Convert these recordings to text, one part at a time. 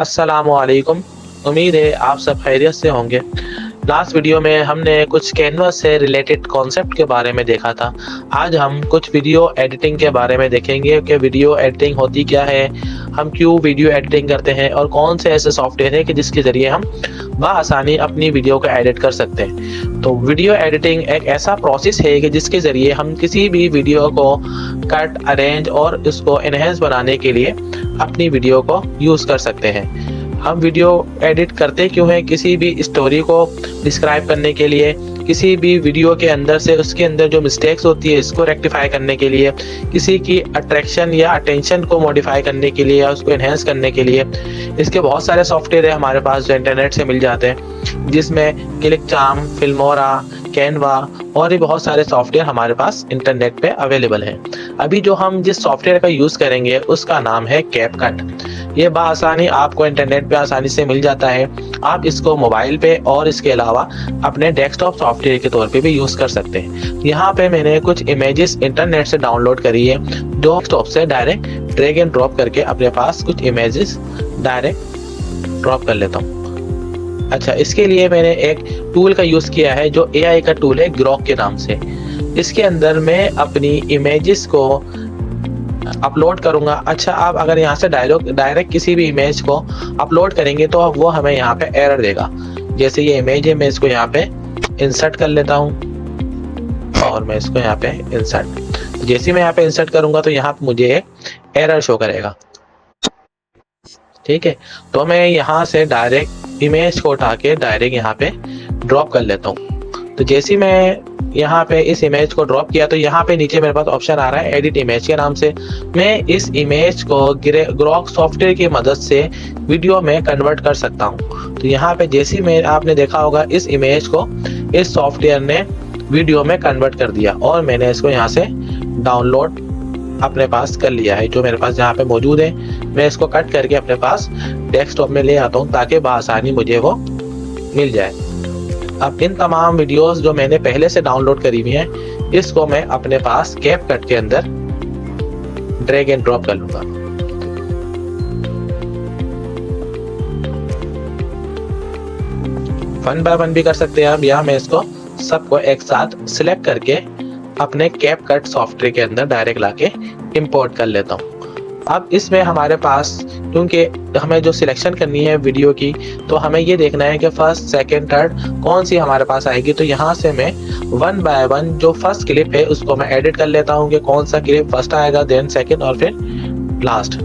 अस्सलामुअलैकुम। उम्मीद है आप सब खैरियत से होंगे। लास्ट वीडियो में हमने कुछ कैनवास से रिलेटेड कॉन्सेप्ट के बारे में देखा था। आज हम कुछ वीडियो एडिटिंग के बारे में देखेंगे कि वीडियो एडिटिंग होती क्या है, हम क्यों वीडियो एडिटिंग करते हैं और कौन से ऐसे सॉफ्टवेयर हैं कि जिसके ज़रिए हम बआसानी अपनी वीडियो को एडिट कर सकते हैं। तो वीडियो एडिटिंग एक ऐसा प्रोसेस है कि जिसके ज़रिए हम किसी भी वीडियो को कट, अरेंज और इसको एनहांस बनाने के लिए अपनी वीडियो को यूज़ कर सकते हैं। हम वीडियो एडिट करते क्यों हैं? किसी भी स्टोरी को डिस्क्राइब करने के लिए, किसी भी वीडियो के अंदर से उसके अंदर जो मिस्टेक्स होती है इसको रेक्टिफाई करने के लिए, किसी की अट्रैक्शन या अटेंशन को मॉडिफाई करने के लिए या उसको एनहांस करने के लिए। इसके बहुत सारे सॉफ्टवेयर है हमारे पास जो इंटरनेट से मिल जाते हैं, जिसमें क्लिकचार्म, फिल्मोरा, कैनवा और भी बहुत सारे सॉफ्टवेयर हमारे पास इंटरनेट पे अवेलेबल हैं। अभी जो हम जिस सॉफ्टवेयर का यूज़ करेंगे उसका नाम है कैपकट। ये बआसानी आपको इंटरनेट पे आसानी से मिल जाता है। आप इसको मोबाइल पे और इसके अलावा अपने डेस्कटॉप सॉफ्टवेयर के तौर पे भी यूज़ कर सकते हैं। यहाँ पे मैंने कुछ इमेजेस इंटरनेट से डाउनलोड करी है, डेस्कटॉप से डायरेक्ट ड्रैग एंड ड्रॉप करके अपने पास कुछ इमेजेस डायरेक्ट ड्रॉप कर लेता हूँ। अच्छा, इसके लिए मैंने एक टूल का यूज़ किया है जो एआई का टूल है, ग्रॉक के नाम से। इसके अंदर मैं अपनी इमेजेस को अपलोड करूंगा। अच्छा, आप अगर यहाँ से डायरेक्ट किसी भी इमेज को अपलोड करेंगे तो वो हमें यहाँ पे एरर देगा। जैसे ये इमेज है, मैं इसको यहाँ पे इंसर्ट कर लेता हूँ और मैं इसको यहाँ पे इंसर्ट, जैसे मैं यहाँ पे इंसर्ट करूंगा तो यहाँ पे मुझे एक एरर शो करेगा। ठीक है, तो मैं यहाँ से डायरेक्ट इमेज को उठा के डायरेक्ट यहाँ पे ड्रॉप कर लेता हूँ। तो जैसे मैं यहाँ पे इस इमेज को ड्रॉप किया तो यहाँ पे नीचे मेरे पास ऑप्शन आ रहा है एडिट इमेज के नाम से। मैं इस इमेज को ग्रॉक सॉफ्टवेयर की मदद से वीडियो में कन्वर्ट कर सकता हूँ। तो यहाँ पे जैसे मैं आपने देखा होगा इस इमेज को इस सॉफ्टवेयर ने वीडियो में कन्वर्ट कर दिया और मैंने इसको यहाँ से डाउनलोड अपने पास कर लिया है। जो मेरे पास यहाँ पे मौजूद है मैं इसको कट करके अपने पास डेस्कटॉप में ले आता हूँ ताकि बआसानी मुझे वो मिल जाए। अब इन तमाम वीडियोस जो मैंने पहले से डाउनलोड करी हुई हैं, इसको मैं अपने पास कैपकट के अंदर ड्रैग एंड ड्रॉप कर लूंगा। वन बाय वन भी कर सकते हैं आप, या मैं इसको सबको एक साथ सिलेक्ट करके अपने कैपकट सॉफ्टवेयर के अंदर डायरेक्ट लाके इंपोर्ट कर लेता हूँ। अब इसमें हमारे पास, क्योंकि हमें जो सिलेक्शन करनी है वीडियो की, तो हमें ये देखना है कि फर्स्ट, सेकंड, थर्ड कौन सी हमारे पास आएगी। तो यहाँ से मैं वन बाय वन जो फर्स्ट क्लिप है उसको मैं एडिट कर लेता हूँ कि कौन सा क्लिप फर्स्ट आएगा, देन सेकंड और फिर लास्ट।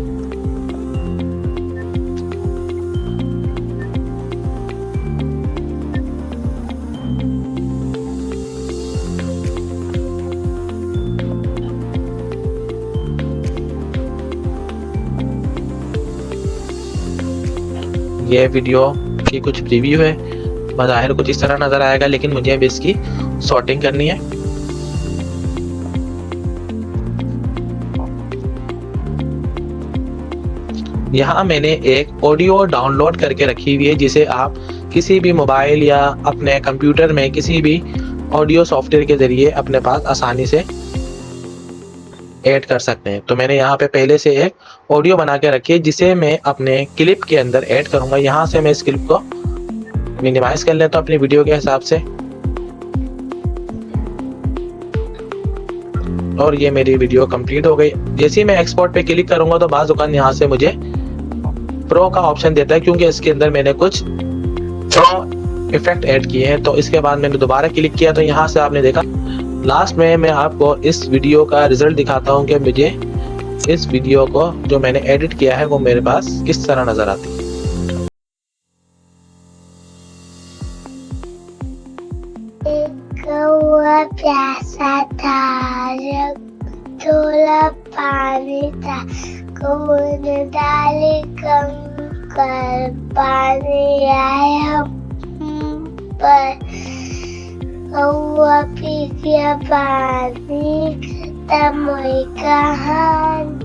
ये वीडियो की कुछ प्रीव्यू है, बाहर कुछ इस तरह नजर आएगा, लेकिन मुझे अब इसकी सॉर्टिंग करनी है। यहाँ मैंने एक ऑडियो डाउनलोड करके रखी हुई है जिसे आप किसी भी मोबाइल या अपने कंप्यूटर में किसी भी ऑडियो सॉफ्टवेयर के जरिए अपने पास आसानी से ऐड कर सकते हैं। तो मैंने यहाँ पे पहले से एक ऑडियो बना के रखी है जिसे मैं अपने क्लिप के अंदर ऐड करूंगा। यहाँ से मैं इस क्लिप को मिनिमाइज कर लेता हूँ अपनी वीडियो के हिसाब से और ये मेरी वीडियो कंप्लीट हो गई। जैसे ही मैं एक्सपोर्ट पे क्लिक करूंगा तो बाज़ औक़ात यहाँ से मुझे प्रो का ऑप्शन देता है, क्योंकि इसके अंदर मैंने कुछ प्रो इफेक्ट ऐड किए हैं। तो इसके बाद मैंने दोबारा क्लिक किया तो यहाँ से आपने देखा लास्ट में मैं आपको इस वीडियो का रिजल्ट दिखाता हूँ कि मुझे इस वीडियो को जो मैंने एडिट किया है वो मेरे पास किस तरह नजर आती है। एक कौवा प्यासा था, थोड़ा पानी था, कौवे ने डाली कम कर, पानी आया पर, कौवा पी गया पानी, खत्म हुई कहानी।